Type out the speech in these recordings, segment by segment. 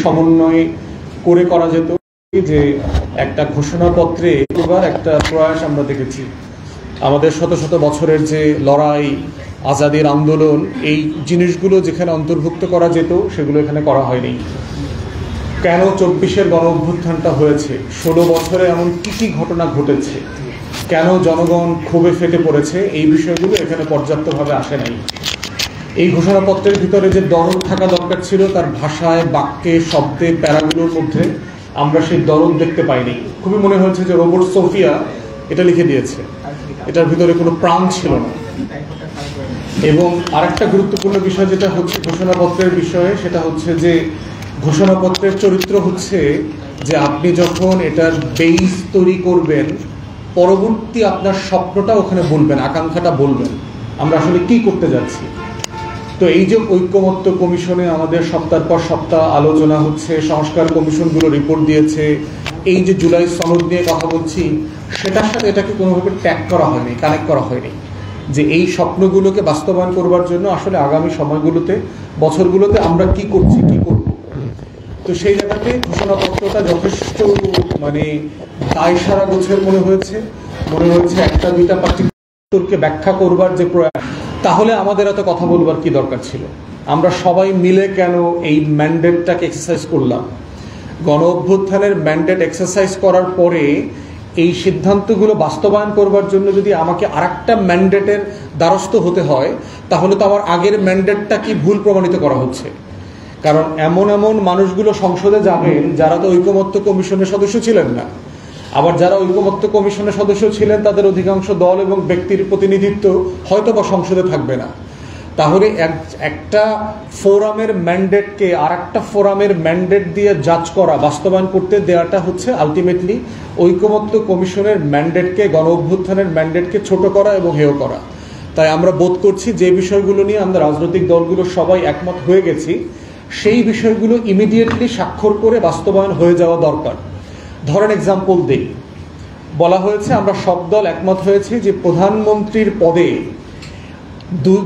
সমন্বয় করে করা যেত। যে একটা ঘোষণাপত্রে এবার একটা প্রয়াস আমরা দেখেছি, আমাদের শত শত বছরের যে লড়াই, আজাদির আন্দোলন, এই জিনিসগুলো যেখানে অন্তর্ভুক্ত করা যেত সেগুলো এখানে করা হয়নি। কেন 24-এর গণ অভ্যুত্থানটা হয়েছে, 16 বছরে এমন কি কি ঘটনা ঘটেছে, কেন জনগণ ক্ষোভে ফেটে পড়েছে, এই বিষয়গুলো এখানে পর্যাপ্তভাবে আসে নাই। এই ঘোষণাপত্রের ভিতরে যে দরদ থাকা দরকার ছিল তার ভাষায়, বাক্যে, শব্দে, প্যারাগুলোর মধ্যে আমরা সেই দরদ দেখতে পাইনি। খুবই মনে হয়েছে যে রোবট সোফিয়া এটা লিখে দিয়েছে, এটার ভিতরে কোনো প্রাণ ছিল না। এবং আরেকটা গুরুত্বপূর্ণ বিষয় যেটা হচ্ছে ঘোষণাপত্রের বিষয়ে, সেটা হচ্ছে যে ঘোষণাপত্রের চরিত্র হচ্ছে যে আপনি যখন এটার বেইস তৈরি করবেন, পরবর্তী আপনার স্বপ্নটা ওখানে বলবেন, আকাঙ্ক্ষাটা বলবেন, আমরা আসলে কি করতে যাচ্ছি। তো এই যে ঐক্যমত্য কমিশনে আমাদের সপ্তাহের পর সপ্তাহ আলোচনা হচ্ছে, সংস্কার কমিশনগুলো রিপোর্ট দিয়েছে, এই যে জুলাই সনদ নিয়ে কথা বলছি, সেটার সাথে এটাকে কোনোভাবে ট্যাগ করা হয়নি, কানেক্ট করা হয়নি যে এই স্বপ্নগুলোকে বাস্তবায়ন করবার জন্য আসলে আগামী সময়গুলোতে, বছরগুলোতে আমরা কি করছি, কি করব। তো সেই জায়গাতে ঘোষণাপত্রটা যথেষ্ট দায়সারা গোছের মনে হয়েছে একটা দুইটা পার্টিকে ব্যাখ্যা করবার যে প্রয়াস, তাহলে আমাদের এত কথা বলবার কি দরকার ছিল। আমরা সবাই মিলে কেন এই ম্যান্ডেটটাকে এক্সারসাইজ করলাম। গণ অভ্যুত্থানের ম্যান্ডেট এক্সারসাইজ করার পরে এই সিদ্ধান্তগুলো বাস্তবায়ন করবার জন্য যদি আমাকে আরেকটা ম্যান্ডেটের দ্বারস্থ হতে হয়, তাহলে তো আমার আগের ম্যান্ডেটটা কি ভুল প্রমাণিত করা হচ্ছে। কারণ এমন এমন মানুষগুলো সংসদে যাবেন যারা তো ঐকমত্য কমিশনের সদস্য ছিলেন না, আবার যারা ঐকমত্য কমিশনের সদস্য ছিলেন তাদের অধিকাংশ দল এবং ব্যক্তির প্রতিনিধিত্ব হয়তো বা সংসদে থাকবে না। তাহলে একটা ফোরামের ম্যান্ডেটকে আর একটা ফোরামের ম্যান্ডেট দিয়ে জাজ করা, বাস্তবায়ন করতে দেওয়াটা হচ্ছে আলটিমেটলি ঐকমত্য কমিশনের ম্যান্ডেটকে, গণ অভ্যুত্থানের ম্যান্ডেটকে ছোট করা এবং হেয় করা। তাই আমরা বোধ করছি যে বিষয়গুলো নিয়ে আমরা রাজনৈতিক দলগুলো সবাই একমত হয়ে গেছি, সেই বিষয়গুলো ইমিডিয়েটলি স্বাক্ষর করে বাস্তবায়ন হয়ে যাওয়া দরকার। ধরেন এক্সাম্পল দেই, বলা হয়েছে আমরা সব দল একমত হয়েছি যে প্রধানমন্ত্রীর পদে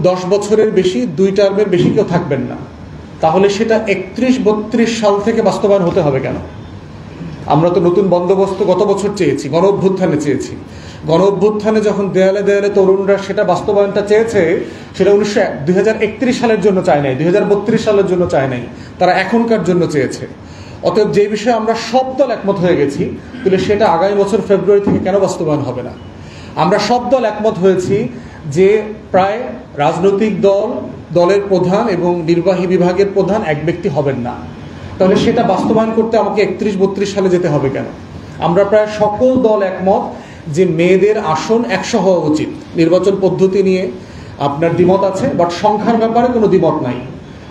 10 বছরের বেশি, 2 টার্মের বেশি কেউ থাকবেন না। তাহলে সেটা 31-32 সাল থেকে বাস্তবায়ন হতে হবে কেন? আমরা তো নতুন বন্দোবস্ত গত বছর চেয়েছি, গণ অভ্যুত্থানে চেয়েছি। গণ অভ্যুত্থানে যখন দেয়ালে দেয়ালে তরুণরা সেটা বাস্তবায়নটা চেয়েছে, সেটা 2031 সালের জন্য চায় নাই, 2032 সালের জন্য চায় নাই, তারা এখনকার জন্য চেয়েছে। অতএব যে বিষয়ে আমরা সব দল একমত হয়ে গেছি, তাহলে সেটা আগামী বছর ফেব্রুয়ারি থেকে কেন বাস্তবায়ন হবে না? আমরা সব দল একমত হয়েছি যে প্রায় রাজনৈতিক দলের প্রধান এবং নির্বাহী বিভাগের প্রধান এক ব্যক্তি হবেন না, তাহলে সেটা বাস্তবায়ন করতে আমাকে 31-32 সালে যেতে হবে কেন? আমরা প্রায় সকল দল একমত যে মেয়েদের আসন 100 হওয়া উচিত। নির্বাচন পদ্ধতি নিয়ে আপনার দ্বিমত আছে, বাট সংখ্যার ব্যাপারে কোনো দ্বিমত নাই।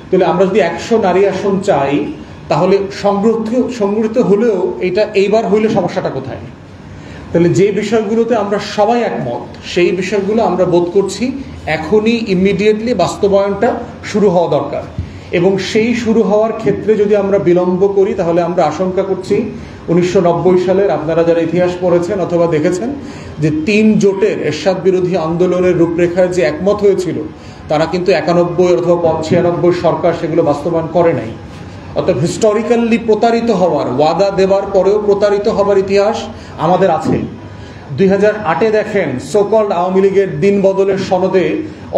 তাহলে আমরা যদি 100 নারী আসন চাই, তাহলে সংগঠিত হলেও এটা এইবার হইলে সমস্যাটা কোথায়? তাহলে যে বিষয়গুলোতে আমরা সবাই একমত, সেই বিষয়গুলো আমরা বোধ করছি এখনই ইমিডিয়েটলি বাস্তবায়নটা শুরু হওয়া দরকার। এবং সেই শুরু হওয়ার ক্ষেত্রে যদি আমরা বিলম্ব করি, তাহলে আমরা আশঙ্কা করছি 1990 সালের, আপনারা যারা ইতিহাস পড়েছেন অথবা দেখেছেন, যে 3 জোটের এরশাদ বিরোধী আন্দোলনের রূপরেখায় যে একমত হয়েছিল, তারা কিন্তু 91 অথবা 96 সরকার সেগুলো বাস্তবায়ন করে নাই। অর্থাৎ হিস্টোরিক্যালি প্রতারিত হওয়ার, ওয়াদা দেবার পরেও প্রতারিত হবার ইতিহাস আমাদের আছে। 2008-এ দেখেন সোকল্ড আওয়ামী লীগের দিন বদলের সনদে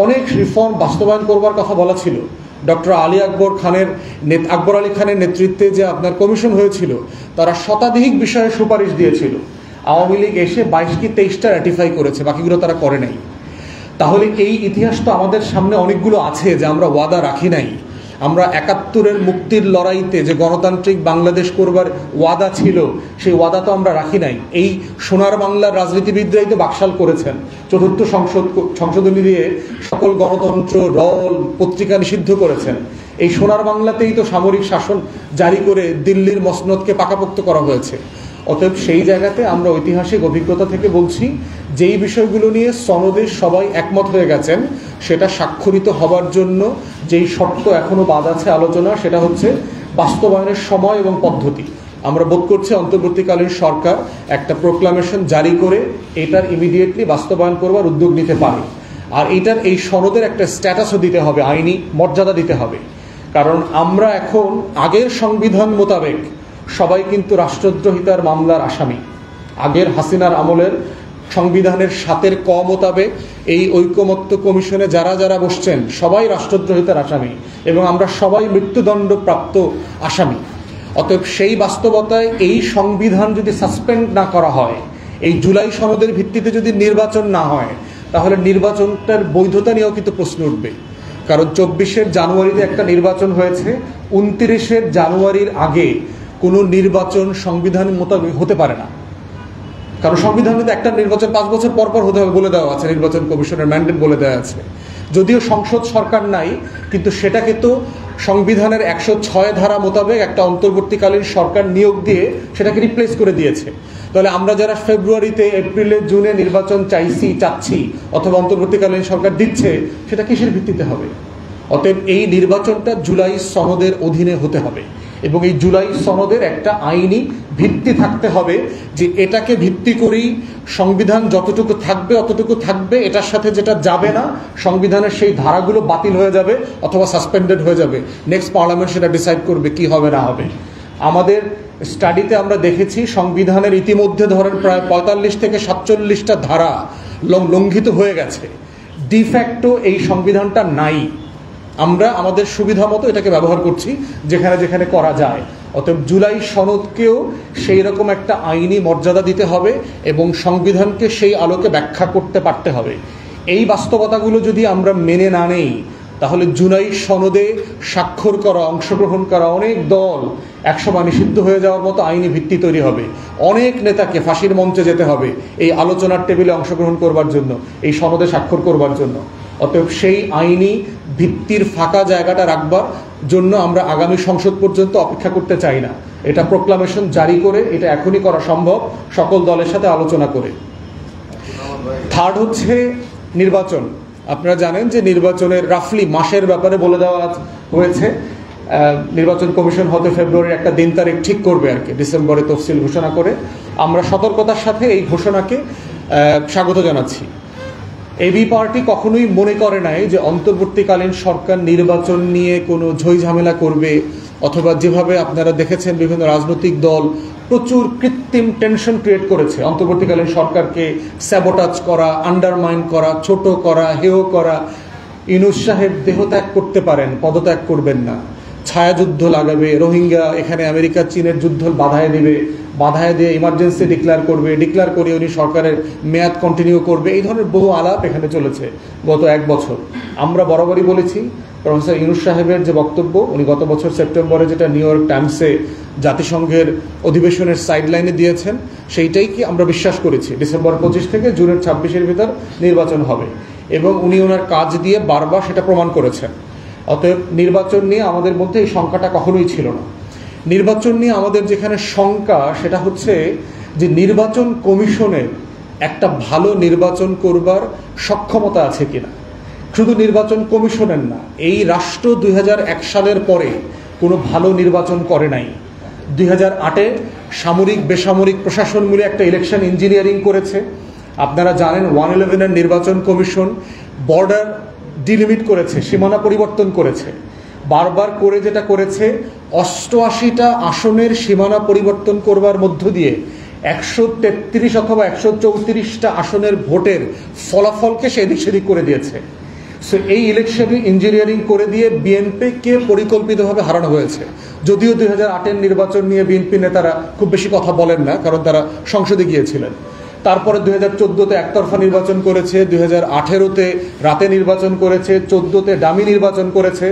অনেক রিফর্ম বাস্তবায়ন করবার কথা বলা ছিল। ডক্টর আকবর আলী খানের নেতৃত্বে যে আপনার কমিশন হয়েছিল, তারা শতাধিক বিষয়ে সুপারিশ দিয়েছিল। আওয়ামী লীগ এসে 22 কি 23টা র্যাটিফাই করেছে, বাকিগুলো তারা করে নাই। তাহলে এই ইতিহাস তো আমাদের সামনে অনেকগুলো আছে যে আমরা ওয়াদা রাখি নাই। আমরা 71-এর মুক্তির লড়াইতে যে গণতান্ত্রিক বাংলাদেশ করবার ওয়াদা ছিল, সেই ওয়াদা তো আমরা রাখি নাই। এই সোনার বাংলার রাজনীতিবিদরাই তো বাকশাল করেছেন, 4র্থ সংশোধনী দিয়ে সকল গণতন্ত্র, দল, পত্রিকা নিষিদ্ধ করেছেন। এই সোনার বাংলাতেই তো সামরিক শাসন জারি করে দিল্লির মসনদকে পাকাপোক্ত করা হয়েছে। অতএব সেই জায়গাতে আমরা ঐতিহাসিক অভিজ্ঞতা থেকে বলছি, যেই বিষয়গুলো নিয়ে সনদে সবাই একমত হয়ে গেছেন, সেটা স্বাক্ষরিত হবার জন্য যেই শর্ত এখনো বাদ আছে আলোচনা, সেটা হচ্ছে বাস্তবায়নের সময় এবং পদ্ধতি। আমরা বোধ করছি অন্তর্বর্তীকালীন সরকার একটা প্রোক্লামেশন জারি করে এটার ইমিডিয়েটলি বাস্তবায়ন করবার উদ্যোগ নিতে পারে। আর এটার এই সনদের একটা স্ট্যাটাসও দিতে হবে, আইনি মর্যাদা দিতে হবে। কারণ আমরা এখন আগের সংবিধান মোতাবেক সবাই কিন্তু রাষ্ট্রদ্রোহিতার মামলার আসামি। আগের হাসিনার আমলের সংবিধানের ৭-এর ক মোতাবেক এই ঐকমত্য কমিশনে যারা যারা বসছেন সবাই রাষ্ট্রদ্রোহিতার আসামি এবং আমরা সবাই মৃত্যুদণ্ড প্রাপ্ত আসামি। অতএব সেই বাস্তবতায় এই সংবিধান যদি সাসপেন্ড না করা হয়, এই জুলাই সনদের ভিত্তিতে যদি নির্বাচন না হয়, তাহলে নির্বাচনটার বৈধতা নিয়েও কিন্তু প্রশ্ন উঠবে। কারণ ২৪শে জানুয়ারিতে একটা নির্বাচন হয়েছে, ২৯শে জানুয়ারির আগে কোনো নির্বাচন সংবিধান মোতাবেক হতে পারে না। কারণ সংবিধানে একটা নির্বাচন ৫ বছর পর পর হতে হবে বলে দেওয়া আছে, নির্বাচন কমিশনের ম্যান্ডেট বলে দেওয়া আছে। যদিও সংসদ সরকার নাই, কিন্তু সেটাকে তো সংবিধানের ১০৬ ধারা মোতাবেক একটা অন্তর্বর্তীকালীন সরকার নিয়োগ দিয়ে সেটাকে রিপ্লেস করে দিয়েছে। তাহলে আমরা যারা ফেব্রুয়ারিতে, এপ্রিলে, জুনে নির্বাচন চাচ্ছি অথবা অন্তর্বর্তীকালীন সরকার দিচ্ছে, সেটা কিসের ভিত্তিতে হবে? অতএব এই নির্বাচনটা জুলাই সনদের অধীনে হতে হবে এবং এই জুলাই সনদের একটা আইনি ভিত্তি থাকতে হবে যে এটাকে ভিত্তি করেই সংবিধান যতটুকু থাকবে অতটুকু থাকবে, এটার সাথে যেটা যাবে না সংবিধানের সেই ধারাগুলো বাতিল হয়ে যাবে অথবা সাসপেন্ডেড হয়ে যাবে। নেক্সট পার্লামেন্ট সেটা ডিসাইড করবে কি হবে না হবে। আমাদের স্টাডিতে আমরা দেখেছি সংবিধানের ইতিমধ্যে ধরেন প্রায় ৪৫ থেকে ৪৭টা ধারা লঙ্ঘিত হয়ে গেছে। ডিফ্যাক্টো এই সংবিধানটা নাই, আমরা আমাদের সুবিধা মতো এটাকে ব্যবহার করছি যেখানে যেখানে করা যায়। অতএব জুলাই সনদকেও সেই রকম একটা আইনি মর্যাদা দিতে হবে এবং সংবিধানকে সেই আলোকে ব্যাখ্যা করতে পারতে হবে। এই বাস্তবতাগুলো যদি আমরা মেনে না নেই, তাহলে জুলাই সনদে স্বাক্ষর করা, অংশগ্রহণ করা অনেক দল একসময় নিষিদ্ধ হয়ে যাওয়ার মতো আইনি ভিত্তি তৈরি হবে। অনেক নেতাকে ফাঁসির মঞ্চে যেতে হবে এই আলোচনার টেবিলে অংশগ্রহণ করবার জন্য, এই সনদে স্বাক্ষর করবার জন্য। অতএব সেই আইনি ভিত্তির ফাঁকা জায়গাটা রাখবার জন্য আমরা আগামী সংসদ পর্যন্ত অপেক্ষা করতে চাই না। এটা প্রোক্লামেশন জারি করে এটা এখনই করা সম্ভব, সকল দলের সাথে আলোচনা করে। থার্ড হচ্ছে নির্বাচন। আপনারা জানেন যে নির্বাচনের রাফলি মাসের ব্যাপারে বলে দেওয়া হয়েছে। নির্বাচন কমিশন হয়তো ফেব্রুয়ারির একটা দিন তারিখ ঠিক করবে আর কি, ডিসেম্বরে তফসিল ঘোষণা করে। আমরা সতর্কতার সাথে এই ঘোষণাকে স্বাগত জানাচ্ছি। এবি পার্টি কখনোই মনে করে নাই যে অন্তর্বর্তীকালীন সরকার নির্বাচন নিয়ে কোনো ঝই ঝামেলা করবে, অথবা যেভাবে আপনারা দেখেছেন বিভিন্ন রাজনৈতিক দল প্রচুর কৃত্রিম টেনশন ক্রিয়েট করেছে অন্তর্বর্তীকালীন সরকারকে স্যাবোটাজ করা, আন্ডারমাইন করা, ছোট করা, হেয় করা। ইউনূস সাহেব দেহত্যাগ করতে পারেন, পদত্যাগ করবেন না, ছায়াযুদ্ধ লাগাবে, রোহিঙ্গা এখানে আমেরিকা চীনের যুদ্ধ বাধায় দিবে, বাধায় দিয়ে ইমার্জেন্সি ডিক্লেয়ার করবে, ডিক্লেয়ার করে উনি সরকারের মেয়াদ কন্টিনিউ করবে। এই ধরনের বহু আলাপ এখানে চলেছে গত 1 বছর। আমরা বরাবরই বলেছি প্রফেসর ইউনূস সাহেবের যে বক্তব্য, উনি গত বছর সেপ্টেম্বরে যেটা নিউ ইয়র্ক টাইমসে জাতিসংঘের অধিবেশনের সাইডলাইনে দিয়েছেন, সেইটাই কি আমরা বিশ্বাস করেছি। ডিসেম্বর 25 থেকে জুনের 26-এর ভিতর নির্বাচন হবে এবং উনি ওনার কাজ দিয়ে বারবার সেটা প্রমাণ করেছেন। অতএব নির্বাচন নিয়ে আমাদের মধ্যে এই শঙ্কাটা কখনোই ছিল না। নির্বাচন নিয়ে আমাদের যেখানে শঙ্কা সেটা হচ্ছে যে নির্বাচন কমিশনের একটা ভালো নির্বাচন করবার সক্ষমতা আছে কিনা। শুধু নির্বাচন কমিশনের না, এই রাষ্ট্র 2001 সালের পরে কোনো ভালো নির্বাচন করে নাই। 2008-এ সামরিক বেসামরিক প্রশাসন মিলে একটা ইলেকশন ইঞ্জিনিয়ারিং করেছে। আপনারা জানেন 111-এর নির্বাচন কমিশন বর্ডার ডিলিমিট করেছে, সীমানা পরিবর্তন করেছে। বারবার করে যেটা করেছে 88টা আসনের সীমানা পরিবর্তন করবার মধ্য দিয়ে 133 অথবা 134টা আসনের ভোটের ফলাফলকে সে এদিক সেদিক করে দিয়েছে। সো এই ইলেকশন ইঞ্জিনিয়ারিং করে দিয়ে বিএনপিকে পরিকল্পিতভাবে হারানো হয়েছে। যদিও 2008-এর নির্বাচন নিয়ে বিএনপি নেতারা খুব বেশি কথা বলেন না, কারণ তারা সংসদে গিয়েছিলেন। তারপরে 2014-তে একতরফা নির্বাচন করেছে, 2018-তে রাতে নির্বাচন করেছে, 14-তে ডামি নির্বাচন করেছে।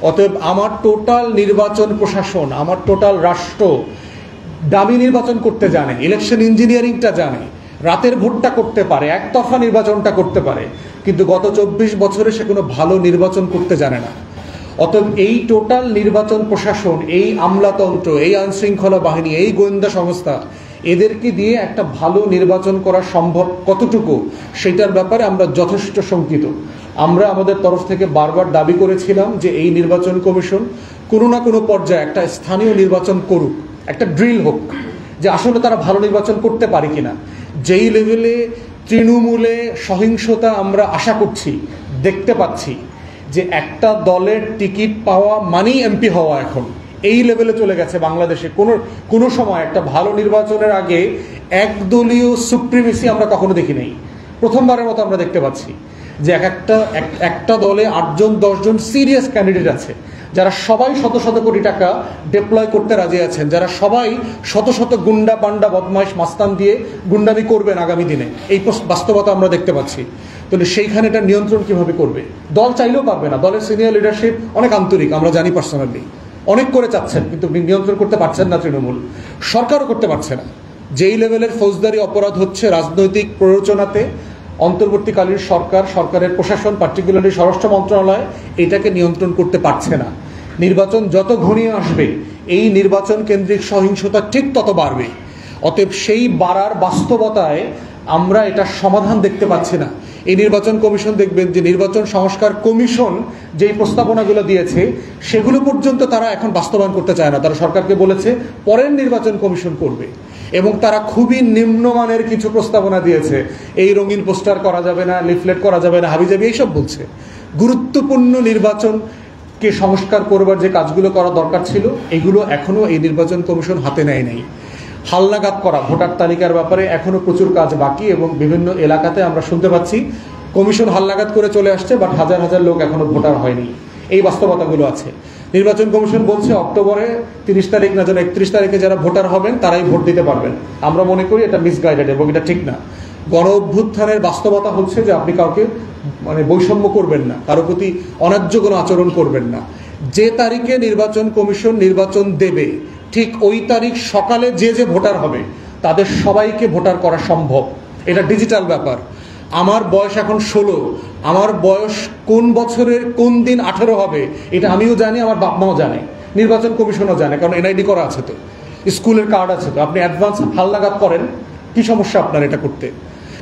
অতএব আমার টোটাল নির্বাচন প্রশাসন, আমার টোটাল রাষ্ট্র ডামি নির্বাচন করতে জানে, ইলেকশন ইঞ্জিনিয়ারিংটা জানে, রাতের ভোটটা করতে পারে, একতরফা নির্বাচনটা করতে পারে, কিন্তু গত 24 বছরে সে কোনো ভালো নির্বাচন করতে জানে না। অতএব এই টোটাল নির্বাচন প্রশাসন, এই আমলাতন্ত্র, এই আইনশৃঙ্খলা বাহিনী, এই গোয়েন্দা সংস্থা, এদেরকে দিয়ে একটা ভালো নির্বাচন করা সম্ভব কতটুকু সেটার ব্যাপারে আমরা যথেষ্ট শঙ্কিত। আমরা আমাদের তরফ থেকে বারবার দাবি করেছিলাম যে এই নির্বাচন কমিশন কোনো না কোনো পর্যায়ে একটা স্থানীয় নির্বাচন করুক, একটা ড্রিল হোক যে আসলে তারা ভালো নির্বাচন করতে পারে কিনা। যেই লেভেলে তৃণমূলে সহিংসতা আমরা আশা করছি, দেখতে পাচ্ছি, যে একটা দলের টিকিট পাওয়া মানেই এমপি হওয়া এখন এই লেভেলে চলে গেছে বাংলাদেশে। কোনো সময় একটা ভালো নির্বাচনের আগে একদলীয় সুপ্রিমেসি আমরা কখনো দেখি নাই, প্রথমবারের মতো আমরা দেখতে পাচ্ছি যে একটা দলে 8জন 10জন সিরিয়াস ক্যান্ডিডেট আছে, যারা সবাই শত শত কোটি টাকা ডিপ্লয় করতে রাজি আছেন, যারা সবাই শত শত গুন্ডা পান্ডা বদমাইশ মাস্তান দিয়ে গুন্ডামি করবেন আগামী দিনে। এই বাস্তবতা আমরা দেখতে পাচ্ছি। তাহলে সেইখানে এটা নিয়ন্ত্রণ কিভাবে করবে? দল চাইলেও পারবে না। দলের সিনিয়র লিডারশিপ অনেক আন্তরিক, আমরা জানি পার্সোনালি, অনেক করে চাচ্ছেন, কিন্তু নিয়ন্ত্রণ করতে পারছেন না তৃণমূল, সরকারও করতে পারছে না। যেই লেভেলের ফৌজদারি অপরাধ হচ্ছে রাজনৈতিক প্ররোচনাতে, অন্তর্বর্তীকালীন সরকারের প্রশাসন, পার্টিকুলারলি স্বরাষ্ট্র মন্ত্রণালয় এটাকে নিয়ন্ত্রণ করতে পারছে না। নির্বাচন যত ঘনিয়ে আসবে এই নির্বাচন কেন্দ্রিক সহিংসতা ঠিক তত বাড়বে। অতএব সেই বাড়ার বাস্তবতায় আমরা এটার সমাধান দেখতে পাচ্ছি না। এই নির্বাচন কমিশন দেখবেন যে নির্বাচন সংস্কার কমিশন যেই প্রস্তাবনাগুলো দিয়েছে সেগুলো পর্যন্ত তারা এখন বাস্তবায়ন করতে চায় না। তারা সরকারকে বলেছে পরের নির্বাচন কমিশন করবে, এবং তারা খুবই নিম্নমানের কিছু প্রস্তাবনা দিয়েছে। এই রঙিন পোস্টার করা যাবে না, লিফলেট করা যাবে না, হাবিজাবি এইসব বলছে। গুরুত্বপূর্ণ নির্বাচনকে সংস্কার করবার যে কাজগুলো করা দরকার ছিল এগুলো এখনো এই নির্বাচন কমিশন হাতে নেয় নাই। হালনাগাদ করা ভোটার তালিকার ব্যাপারে এখনো প্রচুর কাজ বাকি, এবং বিভিন্ন এলাকাতে আমরা শুনতে পাচ্ছি কমিশন হালনাগাদ করে চলে আসছে, বাট হাজার হাজার লোক এখনো ভোটার হয়নি। এই বাস্তবতাগুলো আছে। নির্বাচন কমিশন বলছে অক্টোবরে 30 তারিখ না যেন 31 তারিখে যারা ভোটার হবেন তারাই ভোট দিতে পারবেন। আমরা মনে করি এটা মিসগাইডেড এবং এটা ঠিক না। গণ অভ্যুত্থানের বাস্তবতা হচ্ছে যে আপনি কাউকে বৈষম্য করবেন না, কারো প্রতি অন্যায্য কোনো আচরণ করবেন না। যে তারিখে নির্বাচন কমিশন নির্বাচন দেবে ঠিক ওই তারিখ সকালে যে ভোটার হবে তাদের সবাইকে ভোটার করা সম্ভব। এটা ডিজিটাল ব্যাপার। আমার বয়স এখন 16, আমার বয়স কোন বছরের কোন দিন 18 হবে এটা আমিও জানি, আমার বাপ মাও জানে, নির্বাচন কমিশনও জানে, কারণ এনআইডি করা আছে, তো স্কুলের কার্ড আছে। তো আপনি অ্যাডভান্স হালনাগাদ করেন, কি সমস্যা আপনার এটা করতে?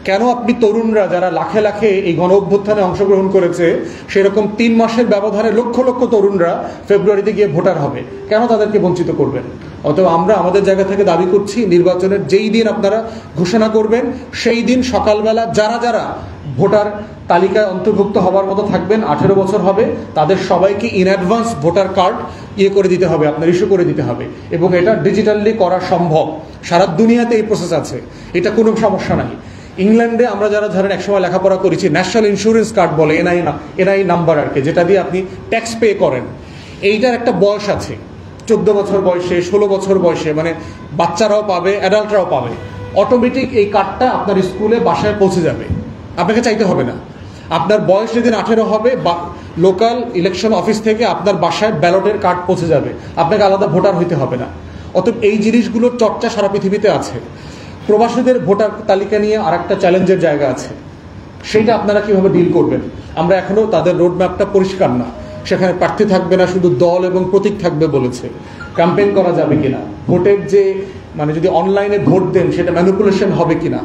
কেন আপনি তরুণরা যারা লাখে লাখে এই গণ অভ্যুত্থানে অংশগ্রহণ করেছে সেরকম 3 মাসের ব্যবধানে লক্ষ লক্ষ তরুণরা ফেব্রুয়ারিতে গিয়ে ভোটার হবে, কেন তাদেরকে বঞ্চিত করবেন? অতএব আমরা আমাদের জায়গা থেকে দাবি করছি নির্বাচনের যেই দিন আপনারা ঘোষণা করবেন সেই দিন সকালবেলা যারা যারা ভোটার তালিকায় অন্তর্ভুক্ত হবার মতো থাকবেন, 18 বছর হবে, তাদের সবাইকে ইন অ্যাডভান্স ভোটার কার্ড করে দিতে হবে, আপনার ইস্যু করে দিতে হবে। এবং এটা ডিজিটালি করা সম্ভব। সারা দুনিয়াতে এই প্রসেস আছে, এটা কোনো সমস্যা নাই। ইংল্যান্ডে আমরা যারা ধরেন একসময় লেখাপড়া করেছি, ন্যাশনাল ইন্স্যুরেন্স কার্ড বলে, এনআই নাম্বার আর কি, যেটা দিয়ে আপনি ট্যাক্স পে করেন, এইটার একটা বয়স আছে। 14 বছর বয়সে, 16 বছর বয়সে, বাচ্চারাও পাবে, অ্যাডাল্টরাও পাবে। অটোমেটিক এই কার্ডটা আপনার স্কুলে বাসায় পৌঁছে যাবে, আপনাকে চাইতে হবে না। আপনার বয়স যেদিন 18 হবে লোকাল ইলেকশন অফিস থেকে আপনার বাসায় ব্যালটের কার্ড পৌঁছে যাবে, আপনাকে আলাদা ভোটার হইতে হবে না। অতএব এই জিনিসগুলোর চর্চা সারা পৃথিবীতে আছে। প্রবাসীদের ভোটার তালিকা নিয়ে আরেকটা চ্যালেঞ্জের জায়গা আছে, সেইটা আপনারা কিভাবে ডিল করবেন? আমরা এখনো তাদের রোডম্যাপটা পরিষ্কার না। সেখানে প্রার্থী থাকবে না, শুধু দল এবং প্রতীক থাকবে বলেছে। ক্যাম্পেইন করা যাবে কিনা, ভোটের যে যদি অনলাইনে ভোট দেন সেটা ম্যানিপুলেশন হবে কিনা,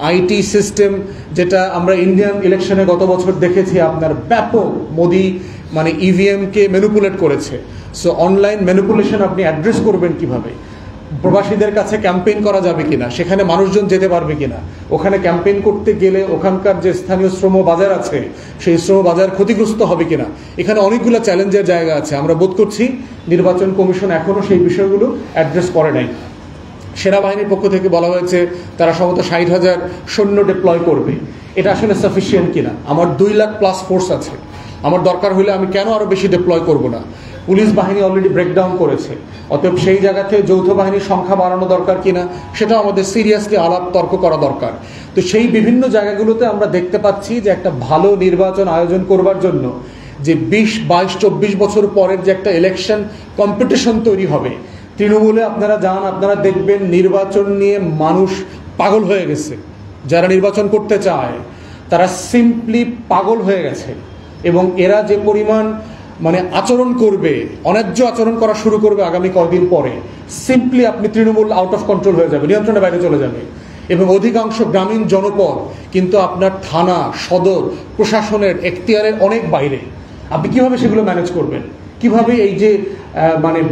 আইটি সিস্টেম যেটা আমরা ইন্ডিয়ান ইলেকশনে গত বছর দেখেছি আপনার ব্যাপক মোদি ইভিএমকে ম্যানিপুলেট করেছে। সো অনলাইন ম্যানিপুলেশন আপনি অ্যাড্রেস করবেন কিভাবে? প্রবাসীদের কাছে ক্যাম্পেইন করা যাবে কিনা, সেখানে মানুষজন যেতে পারবে কিনা, ওখানে ক্যাম্পেইন করতে গেলে ওখানকার যে স্থানীয় শ্রম বাজার আছে সেই শ্রম বাজার ক্ষতিগ্রস্ত হবে কিনা, এখানে অনেকগুলো চ্যালেঞ্জের জায়গা আছে। আমরা বোধ করছি নির্বাচন কমিশন এখনো সেই বিষয়গুলো অ্যাড্রেস করে নাই। সেনাবাহিনীর পক্ষ থেকে বলা হয়েছে তারা সম্ভবত 60,000 সৈন্য ডিপ্লয় করবে। এটা আসলে সাফিসিয়েন্ট কিনা? আমার 2 লাখ প্লাস ফোর্স আছে, আমার দরকার হলে আমি কেন আরো বেশি ডিপ্লয় করব না? পুলিশ বাহিনী অলরেডি ব্রেকডাউন করেছে। অতএব সেই জায়গাতে যৌথ বাহিনীর সংখ্যা বাড়ানো দরকার কিনা সেটাও আমাদের সিরিয়াসলি আলাপ তর্ক করা দরকার। তো সেই বিভিন্ন জায়গাগুলোতে আমরা দেখতে পাচ্ছি যে একটা ভালো নির্বাচন আয়োজন করবার জন্য যে 20, 22, 24 বছর পরের যে একটা ইলেকশন কম্পিটিশন তৈরি হবে, তৃণমূলে আপনারা যান, আপনারা দেখবেন নির্বাচন নিয়ে মানুষ পাগল হয়ে গেছে। যারা নির্বাচন করতে চায় তারা সিম্পলি পাগল হয়ে গেছে, এবং এরা যে পরিমাণ আচরণ করবে, অন্যায্য আচরণ করা শুরু করবে আগামী কয়েকদিন পরে, সিম্পলি আপনি তৃণমূল আউট অফ কন্ট্রোল হয়ে যাবে, নিয়ন্ত্রণের বাইরে চলে যাবে। এবং অধিকাংশ গ্রামীণ জনপদ কিন্তু আপনার থানা, সদর প্রশাসনের এখতিয়ারের অনেক বাইরে। আপনি কিভাবে সেগুলো ম্যানেজ করবেন? কিভাবে এই যে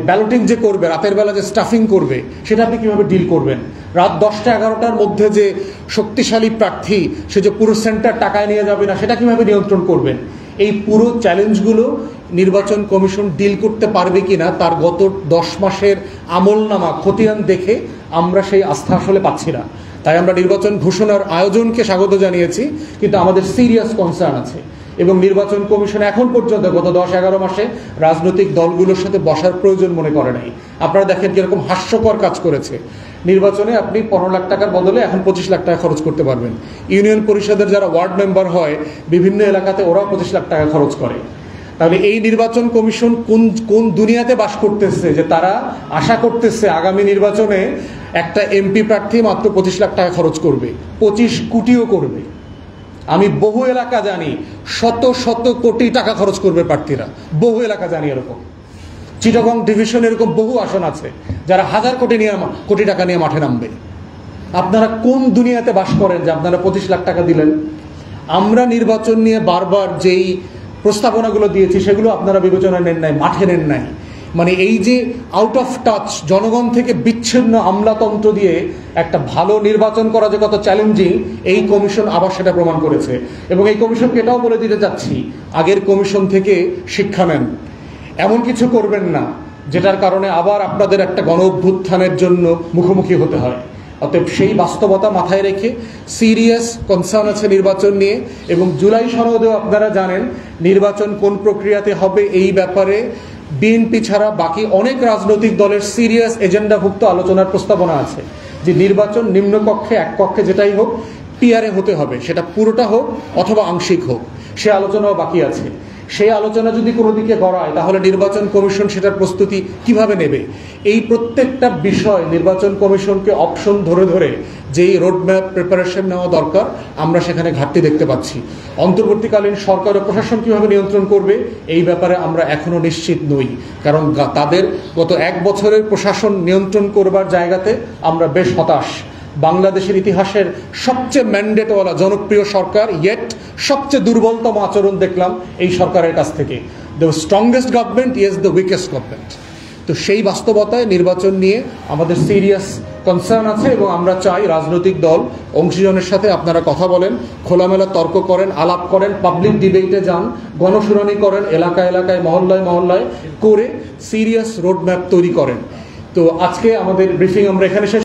ব্যালটিং যে করবে, রাতের বেলা যে স্টাফিং করবে, সেটা আপনি কিভাবে ডিল করবেন? রাত 10টা 11টার মধ্যে যে শক্তিশালী প্রার্থী সে যে পুরো সেন্টার টাকায় নিয়ে যাবে না, সেটা কিভাবে নিয়ন্ত্রণ করবেন? এই পুরো চ্যালেঞ্জগুলো নির্বাচন কমিশন ডিল করতে পারবে কিনা তার গত 10 মাসের আমলনামা খতিয়ান দেখে আমরা সেই আস্থা আসলে পাচ্ছি না। তাই আমরা নির্বাচন ঘোষণার আয়োজনকে স্বাগত জানিয়েছি, কিন্তু আমাদের সিরিয়াস কনসার্ন আছে এবং নির্বাচন কমিশন এখন পর্যন্ত গত 10-11 মাসে রাজনৈতিক দলগুলোর সাথে বসার প্রয়োজন মনে করে নাই। আপনারা দেখেন কিরকম হাস্যকর কাজ করেছে। নির্বাচনে আপনি 15 লাখ টাকার বদলে এখন 25 লাখ টাকা খরচ করতে পারবেন। ইউনিয়ন পরিষদের যারা ওয়ার্ড মেম্বার হয় বিভিন্ন এলাকাতে ওরাও 25 লাখ টাকা খরচ করে। তাহলে এই নির্বাচন কমিশন কোন দুনিয়াতে বাস করতেছে যে তারা আশা করতেছে আগামী নির্বাচনে একটা এমপি প্রার্থী মাত্র 25 লাখ টাকা খরচ করবে, 25 কোটিও করবে। আমি বহু এলাকা জানি শত শত কোটি টাকা খরচ করবে প্রার্থীরা, বহু এলাকা জানি এরকম। চিটাগং ডিভিশন এরকম বহু আসন আছে যারা হাজার কোটি টাকা নিয়ে মাঠে নামবে। আপনারা কোন দুনিয়াতে বাস করেন যে আপনারা 25 লাখ টাকা দিলেন? আমরা নির্বাচন নিয়ে বারবার যেই প্রস্তাবনাগুলো দিয়েছি সেগুলো আপনারা বিবেচনায় নেন নাই, মাঠে নেন নাই। মানে এই যে আউট অফ টাচ, জনগণ থেকে বিচ্ছিন্ন আমলাতন্ত্র দিয়ে একটা ভালো নির্বাচন করা যে কত চ্যালেঞ্জিং, এই কমিশন আবার সেটা প্রমাণ করেছে। এবং এই কমিশনকে এটাও বলে দিতে চাচ্ছি, আগের কমিশন থেকে শিক্ষা নেন। এমন কিছু করবেন না যেটার কারণে আবার আপনাদের একটা গণ অভ্যুত্থানের জন্য মুখোমুখি হতে হয়। অতএব সেই বাস্তবতা মাথায় রেখে সিরিয়াস কনসার্ন আছে নির্বাচন নিয়ে। এবং জুলাই সনদেও আপনারা জানেন নির্বাচন কোন প্রক্রিয়াতে হবে এই ব্যাপারে বিএনপি ছাড়া বাকি অনেক রাজনৈতিক দলের সিরিয়াস এজেন্ডাভুক্ত আলোচনার প্রস্তাবনা আছে যে নির্বাচন নিম্নকক্ষে এক কক্ষে যেটাই হোক পিআরে হতে হবে, সেটা পুরোটা হোক অথবা আংশিক হোক। সে আলোচনাও বাকি আছে। সেই আলোচনা যদি কোনো দিকে গড়ায় তাহলে নির্বাচন কমিশন সেটার প্রস্তুতি কিভাবে নেবে, এই প্রত্যেকটা বিষয় নির্বাচন কমিশনকে অপশন ধরে ধরে যেই রোডম্যাপ প্রিপারেশন নেওয়া দরকার আমরা সেখানে ঘাটতি দেখতে পাচ্ছি। অন্তর্বর্তীকালীন সরকার ও প্রশাসন কিভাবে নিয়ন্ত্রণ করবে এই ব্যাপারে আমরা এখনো নিশ্চিত নই, কারণ তাদের গত 1 বছরের প্রশাসন নিয়ন্ত্রণ করবার জায়গাতে আমরা বেশ হতাশ। বাংলাদেশের ইতিহাসের সবচেয়ে ম্যান্ডেটওয়ালা জনপ্রিয় সরকার, ইয়েট সবচেয়ে দুর্বলতম আচরণ দেখলাম এই সরকারের কাছ থেকে। The strongest government is the weakest government. তো সেই বাস্তবতায় নির্বাচন নিয়ে আমাদের সিরিয়াস কনসার্ন আছে এবং আমরা চাই রাজনৈতিক দল অংশীজনের সাথে আপনারা কথা বলেন, খোলামেলা তর্ক করেন, আলাপ করেন, পাবলিক ডিবেটে যান, গণশুনানি করেন, এলাকায় এলাকায় মহল্লায় মহল্লায় করে সিরিয়াস রোডম্যাপ তৈরি করেন। তো আজকে আমাদের ব্রিফিং আমরা এখানে শেষ